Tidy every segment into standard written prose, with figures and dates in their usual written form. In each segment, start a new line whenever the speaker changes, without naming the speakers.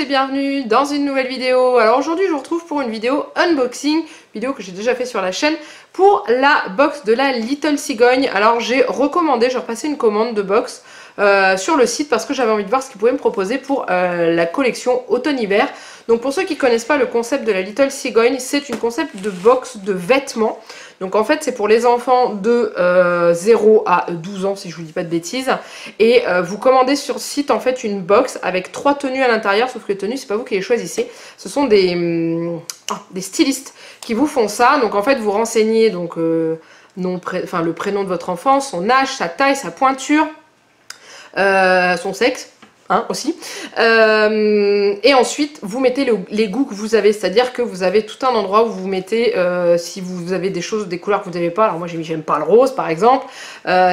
bienvenue dans une nouvelle vidéo. Alors aujourd'hui je vous retrouve pour une vidéo unboxing, vidéo que j'ai déjà fait sur la chaîne pour la box de la Little Cigogne. Alors j'ai repassé une commande de box sur le site parce que j'avais envie de voir ce qu'ils pouvaient me proposer pour la collection automne-hiver. Donc pour ceux qui ne connaissent pas le concept de la Little Cigogne, c'est une concept de box de vêtements. Donc en fait c'est pour les enfants de 0 à 12 ans si je vous dis pas de bêtises. Et vous commandez sur le site en fait une box avec 3 tenues à l'intérieur, sauf que les tenues c'est pas vous qui les choisissez. Ce sont des stylistes qui vous font ça. Donc en fait vous renseignez donc, le prénom de votre enfant, son âge, sa taille, sa pointure, son sexe. Aussi. Et ensuite, vous mettez les goûts que vous avez, c'est-à-dire que vous avez tout un endroit où vous mettez, si vous avez des choses, des couleurs que vous n'aimez pas, alors moi j'aime pas le rose par exemple,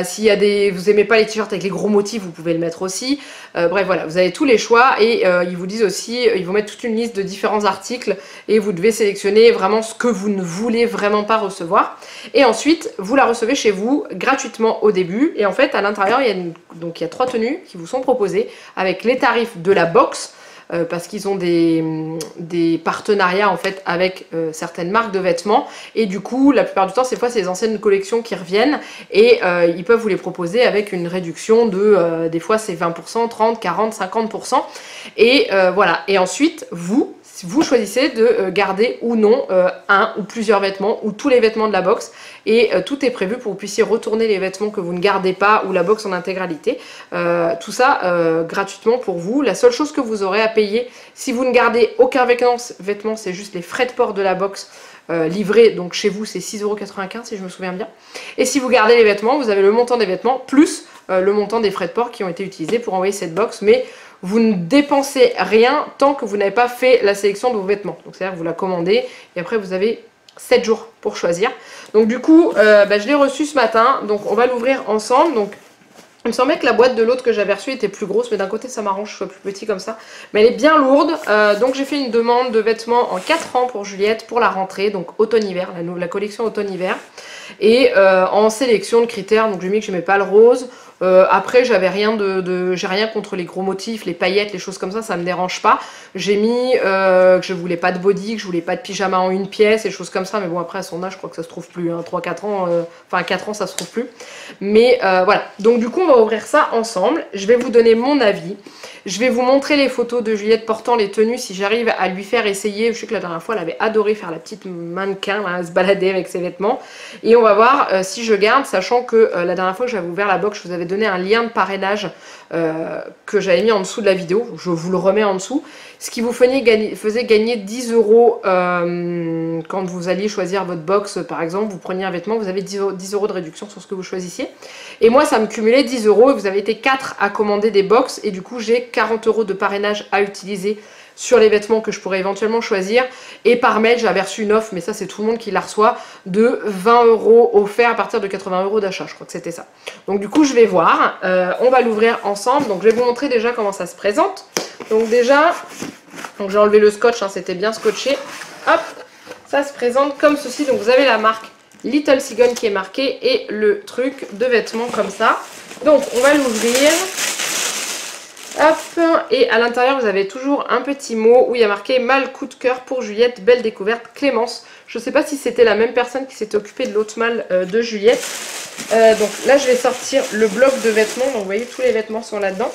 s'il y a vous aimez pas les t-shirts avec les gros motifs, vous pouvez le mettre aussi. Bref voilà, vous avez tous les choix et ils vous disent aussi, ils vous mettent toute une liste de différents articles et vous devez sélectionner vraiment ce que vous ne voulez vraiment pas recevoir. Et ensuite, vous la recevez chez vous gratuitement au début et en fait à l'intérieur il y a 3 tenues qui vous sont proposées avec les tarifs de la box parce qu'ils ont des partenariats en fait avec certaines marques de vêtements et du coup la plupart du temps c'est les anciennes collections qui reviennent et ils peuvent vous les proposer avec une réduction de des fois c'est 20%, 30, 40, 50% et voilà. Et ensuite vous choisissez de garder ou non un ou plusieurs vêtements ou tous les vêtements de la box et tout est prévu pour que vous puissiez retourner les vêtements que vous ne gardez pas ou la box en intégralité. Tout ça gratuitement pour vous. La seule chose que vous aurez à payer si vous ne gardez aucun vêtement, c'est juste les frais de port de la box livrés. Donc chez vous c'est 6,95 € si je me souviens bien. Et si vous gardez les vêtements, vous avez le montant des vêtements plus le montant des frais de port qui ont été utilisés pour envoyer cette box. Mais vous ne dépensez rien tant que vous n'avez pas fait la sélection de vos vêtements. Donc c'est-à-dire que vous la commandez et après vous avez 7 jours pour choisir. Donc du coup, je l'ai reçu ce matin. Donc on va l'ouvrir ensemble. Donc il me semblait que la boîte de l'autre que j'avais reçue était plus grosse, mais d'un côté ça m'arrange que je sois plus petit comme ça. Mais elle est bien lourde, donc j'ai fait une demande de vêtements en 4 ans pour Juliette pour la rentrée, donc automne-hiver, la collection automne-hiver. Et en sélection de critères, donc j'ai mis que j'aimais pas le rose. Après j'avais j'ai rien contre les gros motifs, les paillettes, les choses comme ça me dérange pas. J'ai mis que je voulais pas de body, que je voulais pas de pyjama en une pièce et choses comme ça, mais bon après à son âge je crois que ça se trouve plus, 3-4 ans, enfin 4 ans ça se trouve plus. Mais voilà, donc du coup on va ouvrir ça ensemble, je vais vous donner mon avis. Je vais vous montrer les photos de Juliette portant les tenues si j'arrive à lui faire essayer. Je sais que la dernière fois elle avait adoré faire la petite mannequin, là, se balader avec ses vêtements. Et on va voir si je garde, sachant que la dernière fois que j'avais ouvert la box, je vous avais donné un lien de parrainage que j'avais mis en dessous de la vidéo. Je vous le remets en dessous. Ce qui vous faisait gagner 10 € quand vous alliez choisir votre box. Par exemple, vous preniez un vêtement, vous avez 10 € de réduction sur ce que vous choisissiez. Et moi, ça me cumulait 10 € et vous avez été 4 à commander des box. Et du coup, j'ai 40 € de parrainage à utiliser sur les vêtements que je pourrais éventuellement choisir. Et par mail, j'avais reçu une offre, mais ça c'est tout le monde qui la reçoit, de 20 € offert à partir de 80 € d'achat, je crois que c'était ça. Donc du coup je vais voir, on va l'ouvrir ensemble. Donc je vais vous montrer déjà comment ça se présente. Donc déjà, j'ai enlevé le scotch, c'était bien scotché. Hop, ça se présente comme ceci. Donc vous avez la marque Little Cigogne qui est marquée et le truc de vêtements comme ça. Donc on va l'ouvrir. Hop, et à l'intérieur vous avez toujours un petit mot où il y a marqué mal coup de cœur pour Juliette, belle découverte Clémence. Je ne sais pas si c'était la même personne qui s'était occupée de l'autre mal de Juliette. Donc là je vais sortir le bloc de vêtements, donc vous voyez tous les vêtements sont là-dedans,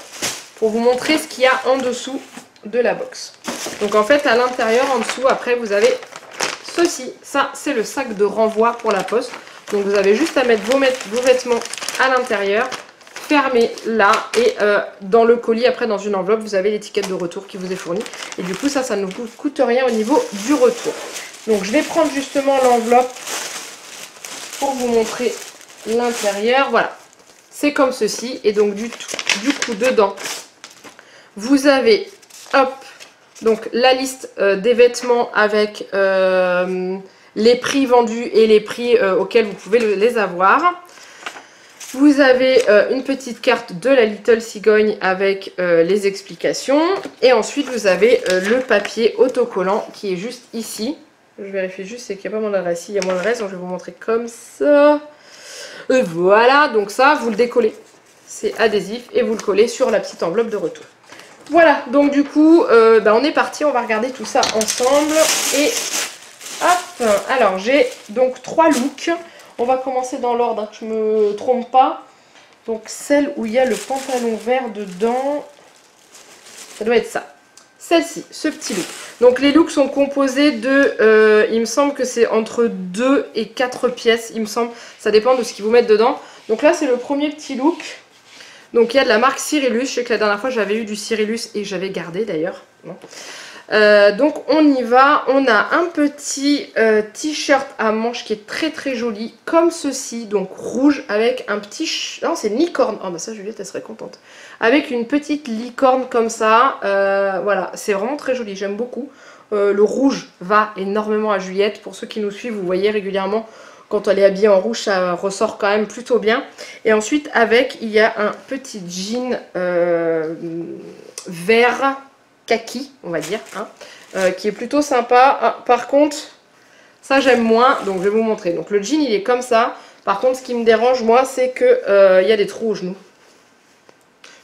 pour vous montrer ce qu'il y a en dessous de la box. Donc en fait à l'intérieur en dessous après vous avez ceci, ça c'est le sac de renvoi pour la poste. Donc vous avez juste à mettre vos vêtements à l'intérieur. Fermé là et dans le colis après dans une enveloppe vous avez l'étiquette de retour qui vous est fournie et du coup ça ne vous coûte rien au niveau du retour. Donc je vais prendre justement l'enveloppe pour vous montrer l'intérieur. Voilà, c'est comme ceci et donc du coup dedans vous avez hop donc la liste des vêtements avec les prix vendus et les prix auxquels vous pouvez les avoir. Vous avez une petite carte de la Little Cigogne avec les explications. Et ensuite, vous avez le papier autocollant qui est juste ici. Je vérifie juste, c'est qu'il n'y a pas mon adresse. Il y a mon adresse, donc je vais vous montrer comme ça. Et voilà, donc ça, vous le décollez. C'est adhésif et vous le collez sur la petite enveloppe de retour. Voilà, donc du coup, on est parti, on va regarder tout ça ensemble. Et hop, alors j'ai donc 3 looks. On va commencer dans l'ordre, hein, que je me trompe pas. Donc celle où il y a le pantalon vert dedans, ça doit être ça. Celle-ci, ce petit look. Donc les looks sont composés de, il me semble que c'est entre 2 et 4 pièces, il me semble. Ça dépend de ce qu'ils vous mettent dedans. Donc là c'est le premier petit look. Donc il y a de la marque Cyrillus. Je sais que la dernière fois j'avais eu du Cyrillus et j'avais gardé d'ailleurs. Donc on y va. On a un petit t-shirt à manches qui est très très joli. Comme ceci. Donc rouge avec un petit... Non, c'est une licorne. Oh bah ça Juliette elle serait contente. Avec une petite licorne comme ça. Voilà, c'est vraiment très joli. J'aime beaucoup. Le rouge va énormément à Juliette. Pour ceux qui nous suivent, vous voyez régulièrement... Quand elle est habillée en rouge, ça ressort quand même plutôt bien. Et ensuite, avec, il y a un petit jean vert kaki, on va dire, hein, qui est plutôt sympa. Ah, par contre, ça j'aime moins, donc je vais vous montrer. Donc le jean, il est comme ça. Par contre, ce qui me dérange, moi, c'est qu'il y a des trous aux genoux.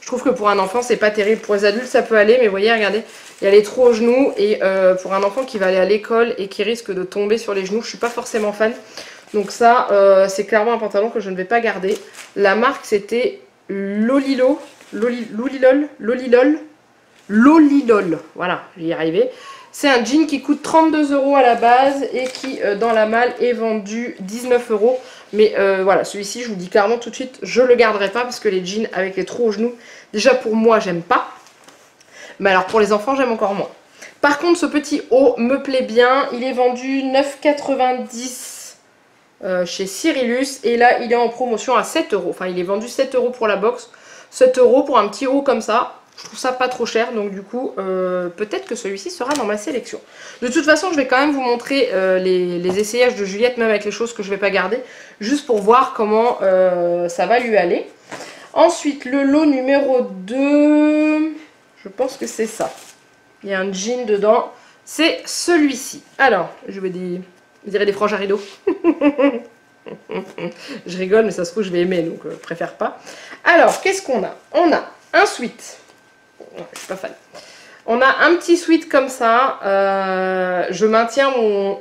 Je trouve que pour un enfant, c'est pas terrible. Pour les adultes, ça peut aller, mais vous voyez, regardez, il y a les trous aux genoux. Et pour un enfant qui va aller à l'école et qui risque de tomber sur les genoux, je suis pas forcément fan. Donc ça, c'est clairement un pantalon que je ne vais pas garder. La marque, c'était Lolilol. Voilà, j'y ai arrivé. C'est un jean qui coûte 32 € à la base et qui, dans la malle, est vendu 19 €. Mais voilà, celui-ci, je vous dis clairement tout de suite, je le garderai pas parce que les jeans avec les trous aux genoux, déjà pour moi, j'aime pas. Mais alors pour les enfants, j'aime encore moins. Par contre, ce petit haut me plaît bien. Il est vendu 9,90 € chez Cyrillus et là il est en promotion à 7 €. Enfin il est vendu 7 € pour la box, 7 € pour un petit haut comme ça. Je trouve ça pas trop cher, donc du coup peut-être que celui-ci sera dans ma sélection. De toute façon je vais quand même vous montrer les essayages de Juliette, même avec les choses que je vais pas garder, juste pour voir comment ça va lui aller. Ensuite le lot numéro 2, je pense que c'est ça. Il y a un jean dedans, c'est celui-ci. Alors je vais dire... Vous direz des franges à rideaux. Je rigole, mais ça se trouve, je vais aimer, donc je préfère pas. Alors, qu'est-ce qu'on a? On a un sweat. Je suis pas fan. On a un petit sweat comme ça. Je maintiens mon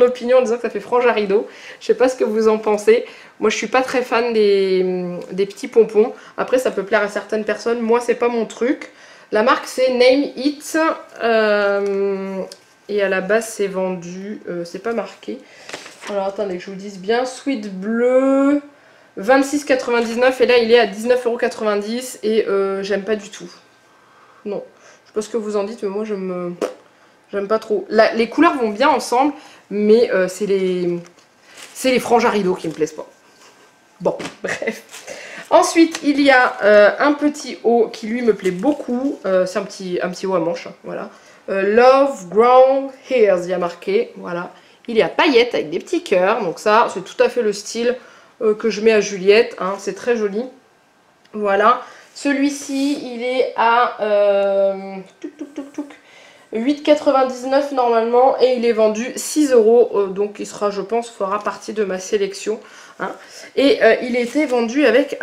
opinion en disant que ça fait frange à rideaux. Je sais pas ce que vous en pensez. Moi, je suis pas très fan des petits pompons. Après, ça peut plaire à certaines personnes. Moi, c'est pas mon truc. La marque, c'est Name It. Et à la base, c'est vendu, c'est pas marqué. Alors attendez que je vous dise bien. Sweat bleu, 26,99 € et là il est à 19,90 € et j'aime pas du tout. Non, je sais pas ce que vous en dites, mais moi j'aime pas trop. Les couleurs vont bien ensemble, mais c'est les franges à rideaux qui me plaisent pas. Bon, bref. Ensuite, il y a un petit haut qui lui me plaît beaucoup. C'est un petit haut à manches, hein, voilà. Love Grown Hairs, il y a marqué, voilà. Il est à paillettes avec des petits cœurs, donc ça, c'est tout à fait le style que je mets à Juliette, hein, c'est très joli. Voilà. Celui-ci, il est à 8,99 € normalement et il est vendu 6 €, donc il sera, je pense, fera partie de ma sélection. Hein. Et il était vendu avec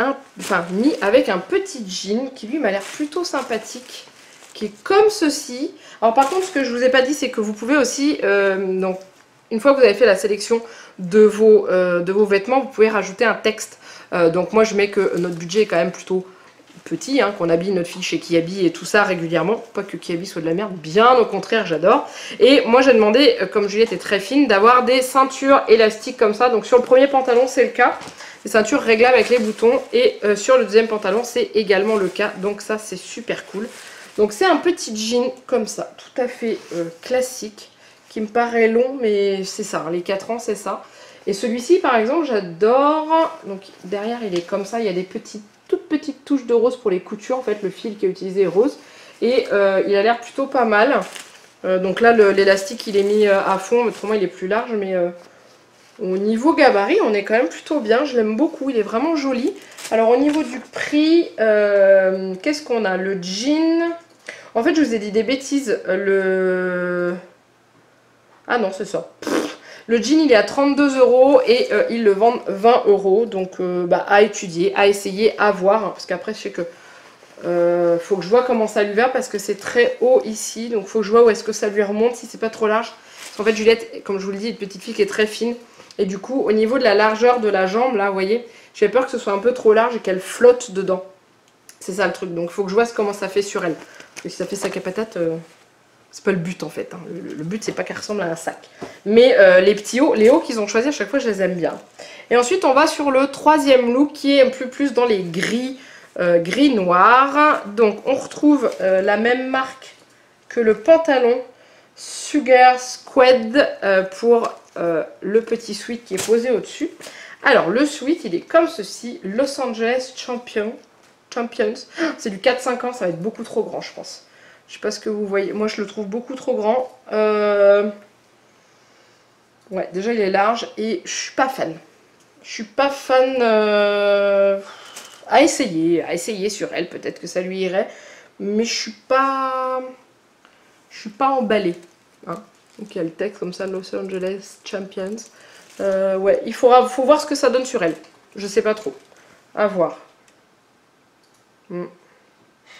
mis avec un petit jean qui lui m'a l'air plutôt sympathique, qui est comme ceci. Alors par contre, ce que je vous ai pas dit, c'est que vous pouvez aussi, donc une fois que vous avez fait la sélection de vos vêtements, vous pouvez rajouter un texte. Donc moi je mets que notre budget est quand même plutôt petit, hein, qu'on habille notre fille chez Kiabi et tout ça régulièrement. Pas que Kiabi soit de la merde, bien au contraire, j'adore. Et moi j'ai demandé, comme Juliette est très fine, d'avoir des ceintures élastiques comme ça. Donc sur le premier pantalon c'est le cas, des ceintures réglables avec les boutons. Et sur le deuxième pantalon c'est également le cas, donc ça c'est super cool. Donc c'est un petit jean comme ça, tout à fait classique, qui me paraît long, mais c'est ça, les 4 ans c'est ça. Et celui-ci par exemple j'adore, donc derrière il est comme ça, il y a des toutes petites touches de rose pour les coutures, en fait le fil qui est utilisé est rose. Et il a l'air plutôt pas mal, donc là l'élastique il est mis à fond, mais autrement il est plus large, mais au niveau gabarit on est quand même plutôt bien, je l'aime beaucoup, il est vraiment joli. Alors au niveau du prix, qu'est-ce qu'on a? Le jean... En fait, je vous ai dit des bêtises. Ah non, c'est ça. Le jean, il est à 32 € et ils le vendent 20 €. Donc, à étudier, à essayer, à voir. Hein, parce qu'après, je sais que Faut que je vois comment ça lui va parce que c'est très haut ici. Donc faut que je vois où est-ce que ça lui remonte si c'est pas trop large. Parce qu'en fait Juliette, comme je vous le dis, est une petite fille qui est très fine. Et du coup au niveau de la largeur de la jambe là, vous voyez, j'ai peur que ce soit un peu trop large et qu'elle flotte dedans. C'est ça le truc. Donc faut que je vois comment ça fait sur elle. Parce que si ça fait sac à patate, c'est pas le but en fait. Hein. Le but c'est pas qu'elle ressemble à un sac. Mais les petits hauts, les hauts qu'ils ont choisis à chaque fois je les aime bien. Et ensuite on va sur le troisième look qui est un peu plus dans les gris. Gris noir. Donc on retrouve la même marque que le pantalon Sugar Squad pour le petit sweat qui est posé au dessus. Alors le sweat il est comme ceci, Los Angeles Champions. C'est du 4-5 ans, ça va être beaucoup trop grand je pense. Je sais pas ce que vous voyez, moi je le trouve beaucoup trop grand. Ouais, déjà il est large et je suis pas fan. Je suis pas fan à essayer sur elle, peut-être que ça lui irait. Mais je suis pas emballée. Hein. Donc il y a le texte comme ça, Los Angeles Champions. Ouais, faut voir ce que ça donne sur elle. Je sais pas trop. À voir.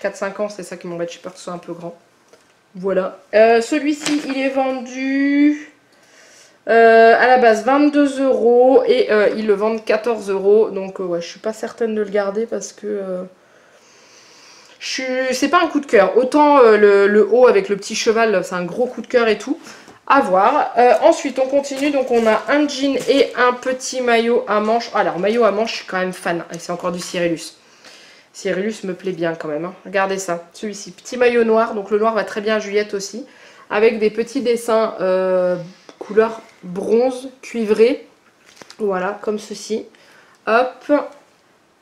4-5 ans, c'est ça qui m'embête, j'ai peur que ce soit un peu grand. Voilà. Celui-ci, il est vendu à la base 22 € et ils le vendent 14 €. Donc ouais, je suis pas certaine de le garder parce que c'est pas un coup de cœur. Autant le haut avec le petit cheval, c'est un gros coup de cœur et tout. À voir. Ensuite, on continue. Donc on a un jean et un petit maillot à manches. Alors maillot à manches, je suis quand même fan. Et c'est encore du Cyrillus. Cyrillus me plaît bien quand même. Hein. Regardez ça. Celui-ci, petit maillot noir. Donc le noir va très bien à Juliette aussi. Avec des petits dessins couleur bronze cuivré. Voilà, comme ceci. Hop.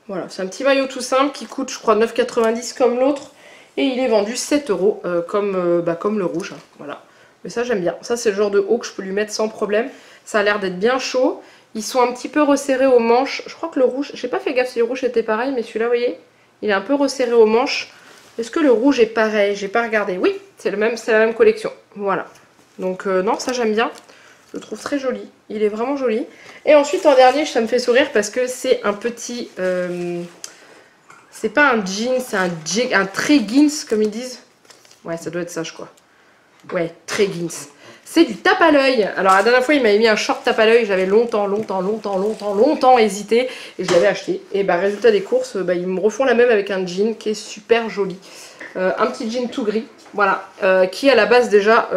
Voilà, c'est un petit maillot tout simple qui coûte, je crois, 9,90 € comme l'autre. Et il est vendu 7 € comme le rouge. Hein. Voilà. Mais ça, j'aime bien. Ça, c'est le genre de haut que je peux lui mettre sans problème. Ça a l'air d'être bien chaud. Ils sont un petit peu resserrés aux manches. Je crois que le rouge, j'ai pas fait gaffe si le rouge était pareil, mais celui-là, vous voyez, il est un peu resserré aux manches. Est-ce que le rouge est pareil? J'ai pas regardé. Oui, c'est la même collection. Voilà. Donc non, ça j'aime bien. Je le trouve très joli. Il est vraiment joli. Et ensuite en dernier, ça me fait sourire parce que c'est un petit... c'est pas un jean, c'est un treggins comme ils disent. Ouais, ça doit être ça je crois. Ouais, treggins. C'est du tape à l'œil. Alors la dernière fois, il m'avait mis un short tape à l'œil. J'avais longtemps hésité et je l'avais acheté. Et bah résultat des courses, ils me refont la même avec un jean qui est super joli. Un petit jean tout gris, voilà, qui à la base déjà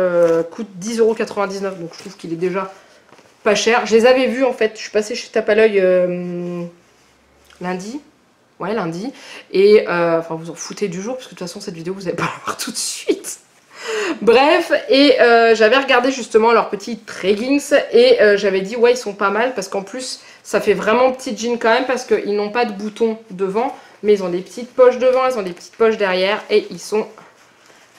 coûte 10,99 €. Donc je trouve qu'il est déjà pas cher. Je les avais vus en fait. Je suis passée chez tape à l'œil lundi. Ouais, lundi. Et enfin, vous en foutez du jour parce que de toute façon, cette vidéo, vous n'allez pas la voir tout de suite. Bref, et j'avais regardé justement leurs petits treggings et j'avais dit ouais ils sont pas mal parce qu'en plus ça fait vraiment petit jean quand même parce qu'ils n'ont pas de boutons devant mais ils ont des petites poches devant, ils ont des petites poches derrière et ils sont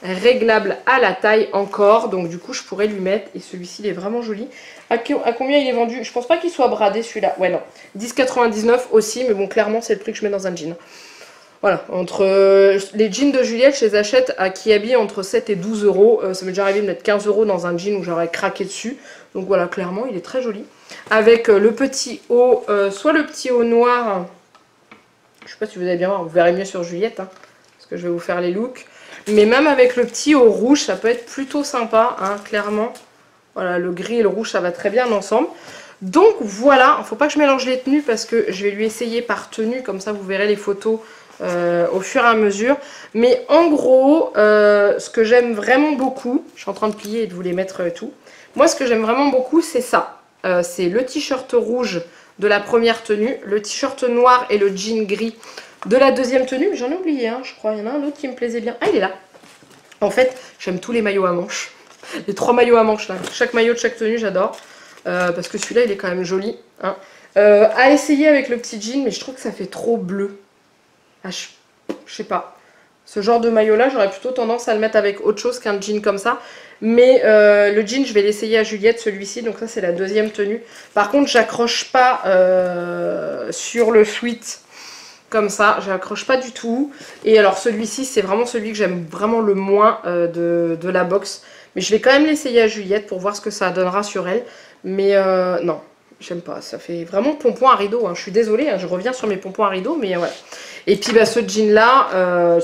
réglables à la taille encore, donc du coup je pourrais lui mettre. Et celui-ci il est vraiment joli. À combien il est vendu? Je pense pas qu'il soit bradé celui-là, ouais non, 10,99 € aussi, mais bon clairement c'est le prix que je mets dans un jean. Voilà, entre les jeans de Juliette, je les achète à Kiabi entre 7 et 12 €. Ça m'est déjà arrivé de mettre 15 € dans un jean où j'aurais craqué dessus. Donc voilà, clairement, il est très joli. Avec le petit haut, soit le petit haut noir. Je sais pas si vous allez bien voir, vous verrez mieux sur Juliette. Hein, parce que je vais vous faire les looks. Mais même avec le petit haut rouge, ça peut être plutôt sympa, hein, clairement. Voilà, le gris et le rouge, ça va très bien ensemble. Donc voilà, il ne faut pas que je mélange les tenues parce que je vais lui essayer par tenue. Comme ça, vous verrez les photos au fur et à mesure. Mais en gros, ce que j'aime vraiment beaucoup, je suis en train de plier et de vous les mettre et tout. Moi, ce que j'aime vraiment beaucoup, c'est ça. C'est le t-shirt rouge de la première tenue, le t-shirt noir et le jean gris de la deuxième tenue. Mais j'en ai oublié un, je crois. Il y en a un autre qui me plaisait bien. Ah, il est là. En fait, j'aime tous les maillots à manches. Les 3 maillots à manches, là. Chaque maillot de chaque tenue, j'adore. Parce que celui-là, il est quand même joli. Hein. À essayer avec le petit jean, mais je trouve que ça fait trop bleu. Ah, je sais pas. Ce genre de maillot là, j'aurais plutôt tendance à le mettre avec autre chose qu'un jean comme ça. Mais le jean, je vais l'essayer à Juliette, celui-ci. Donc ça, c'est la deuxième tenue. Par contre, j'accroche pas sur le sweat comme ça. J'accroche pas du tout. Et alors celui-ci, c'est vraiment celui que j'aime vraiment le moins de la box. Mais je vais quand même l'essayer à Juliette pour voir ce que ça donnera sur elle. Mais non. J'aime pas, ça fait vraiment pompon à rideau, hein. Je suis désolée, hein, je reviens sur mes pompons à rideau, mais voilà. Et puis bah, ce jean là,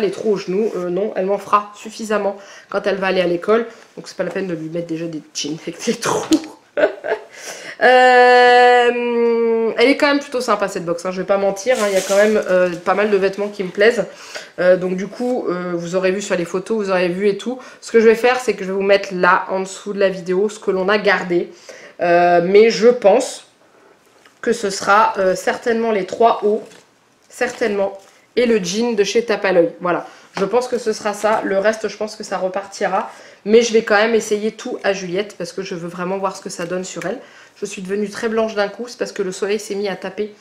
les trous aux genoux, non, elle m'en fera suffisamment quand elle va aller à l'école. Donc c'est pas la peine de lui mettre déjà des jeans avec des trous. Elle est quand même plutôt sympa cette box, hein, je vais pas mentir, hein, il y a quand même pas mal de vêtements qui me plaisent. Donc du coup, vous aurez vu sur les photos, vous aurez vu et tout. Ce que je vais faire, c'est que je vais vous mettre là, en dessous de la vidéo, ce que l'on a gardé. Mais je pense que ce sera certainement les 3 hauts, certainement, et le jean de chez Tape à l'œil. Voilà, je pense que ce sera ça. Le reste, je pense que ça repartira. Mais je vais quand même essayer tout à Juliette parce que je veux vraiment voir ce que ça donne sur elle. Je suis devenue très blanche d'un coup, c'est parce que le soleil s'est mis à taper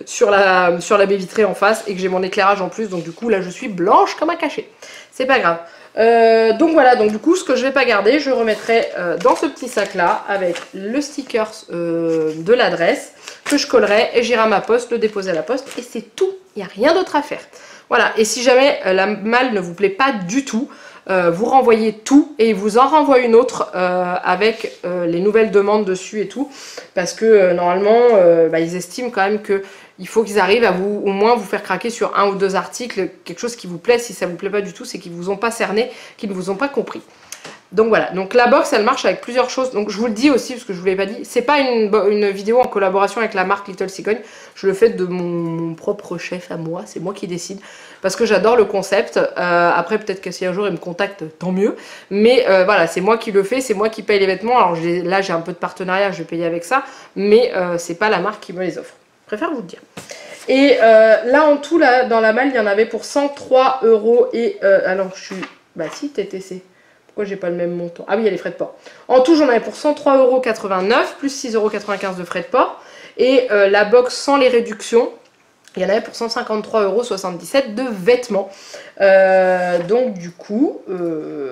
sur la baie vitrée en face et que j'ai mon éclairage en plus. Donc du coup, là, je suis blanche comme un cachet. C'est pas grave. Donc voilà, donc du coup ce que je vais pas garder, je remettrai dans ce petit sac là avec le sticker de l'adresse que je collerai et j'irai à ma poste, le déposer à la poste et c'est tout, il n'y a rien d'autre à faire. Voilà, et si jamais la malle ne vous plaît pas du tout, vous renvoyez tout et il vous en renvoie une autre avec les nouvelles demandes dessus et tout parce que normalement bah, ils estiment quand même que il faut qu'ils arrivent à vous, au moins vous faire craquer sur 1 ou 2 articles, quelque chose qui vous plaît. Si ça vous plaît pas du tout, c'est qu'ils vous ont pas cerné, qu'ils ne vous ont pas compris. Donc voilà, donc la box elle marche avec plusieurs choses. Donc je vous le dis aussi, parce que je vous l'ai pas dit, c'est pas une vidéo en collaboration avec la marque Little Cigogne. Je le fais de mon propre chef à moi, c'est moi qui décide. Parce que j'adore le concept. Après peut-être que si un jour il me contacte, tant mieux. Mais voilà, c'est moi qui le fais, c'est moi qui paye les vêtements. Alors là j'ai un peu de partenariat, je vais payer avec ça. Mais c'est pas la marque qui me les offre. Je préfère vous le dire. Et là en tout, là, dans la malle, il y en avait pour 103 € et... alors je suis... Bah si, TTC. Pourquoi j'ai pas le même montant? Ah oui, il y a les frais de port. En tout, j'en avais pour 103,89 € plus 6,95 € de frais de port. Et la box sans les réductions, il y en avait pour 153,77 € de vêtements. Donc du coup,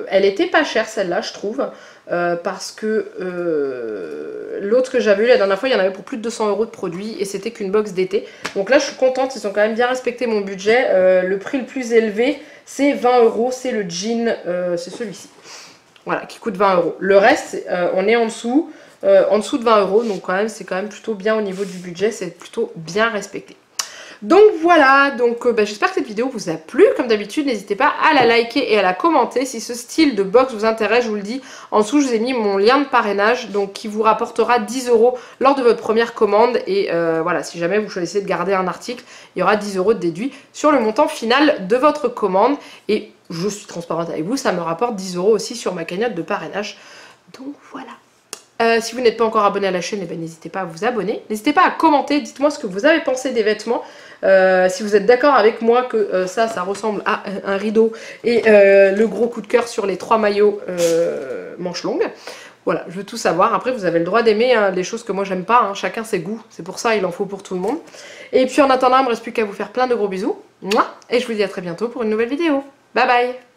elle était pas chère celle-là, je trouve. Parce que l'autre que j'avais eu la dernière fois, il y en avait pour plus de 200 € de produits et c'était qu'une box d'été. Donc là, je suis contente, ils ont quand même bien respecté mon budget. Le prix le plus élevé, c'est 20 €, c'est le jean, c'est celui-ci. Voilà, qui coûte 20 €. Le reste, on est en dessous de 20 €, donc quand même, c'est quand même plutôt bien au niveau du budget, c'est plutôt bien respecté. Donc voilà, donc j'espère que cette vidéo vous a plu. Comme d'habitude, n'hésitez pas à la liker et à la commenter. Si ce style de box vous intéresse, je vous le dis, en dessous je vous ai mis mon lien de parrainage, donc qui vous rapportera 10 € lors de votre première commande. Et voilà, si jamais vous choisissez de garder un article, il y aura 10 € de déduit sur le montant final de votre commande. Et je suis transparente avec vous, ça me rapporte 10 € aussi sur ma cagnotte de parrainage. Donc voilà. Si vous n'êtes pas encore abonné à la chaîne, eh ben, n'hésitez pas à vous abonner. N'hésitez pas à commenter, dites-moi ce que vous avez pensé des vêtements. Si vous êtes d'accord avec moi que ça ressemble à un rideau. Et le gros coup de cœur sur les 3 maillots manches longues. Voilà, je veux tout savoir. Après, vous avez le droit d'aimer les choses que moi j'aime pas. Hein. Chacun ses goûts. C'est pour ça, il en faut pour tout le monde. Et puis en attendant, il ne me reste plus qu'à vous faire plein de gros bisous. Et je vous dis à très bientôt pour une nouvelle vidéo. Bye bye!